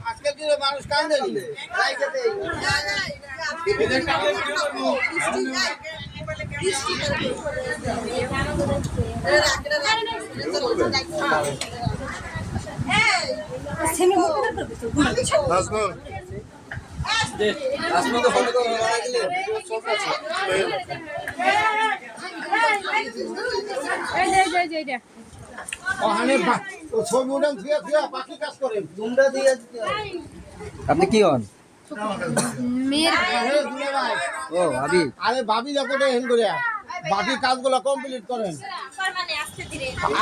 আজকাল কি মানুষ কান্দে আপনি কি হন? ও ভাবি, আরে ভাবি যখন হেন করে বাকি কাজগুলো কমপ্লিট করেন।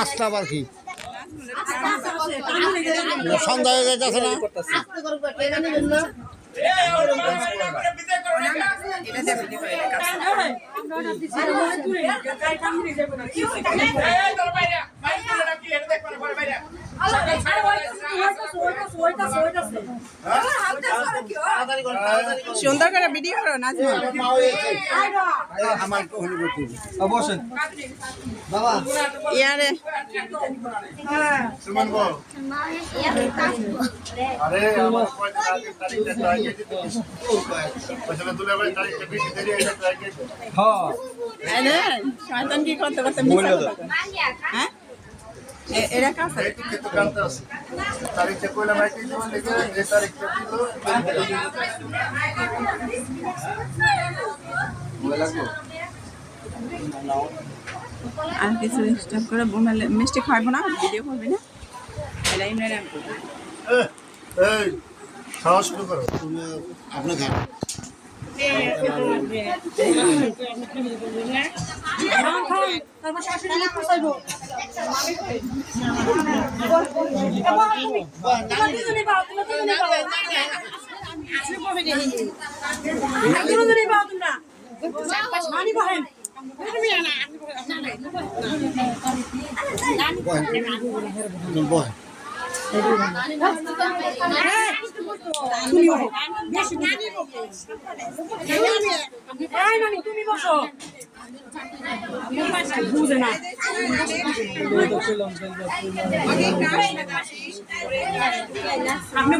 আসতে আবার কি সন্ধ্যা হয়ে যাচ্ছে না? সুন্দর করে ভিডিও করো না আমার তো হলি বলছি অবশ্যই বাবা ইয়ারে সুমন বল আরে আমার কয়টা আগে তারিখটা ট্রাই করতে পয়সা তুলে ভাই তারিখটা বেশি দেরি এটা ট্রাই করতে হ্যাঁ আরে শয়তান কি করতে করতে মিছা কথা হ্যাঁ এরা কাছে কিন্তু কান্তা আছে তারিখটা কইলা ভাই কি জীবন লিখে এই তারিখটা দিল আর কিছু স্টপ করে বোনালে মিষ্টি খাইবো না ভিডিও করবি না এলাই মেরে এই সাহস করো তুমি আপনাকে তুমি বসো বুঝে না আপনি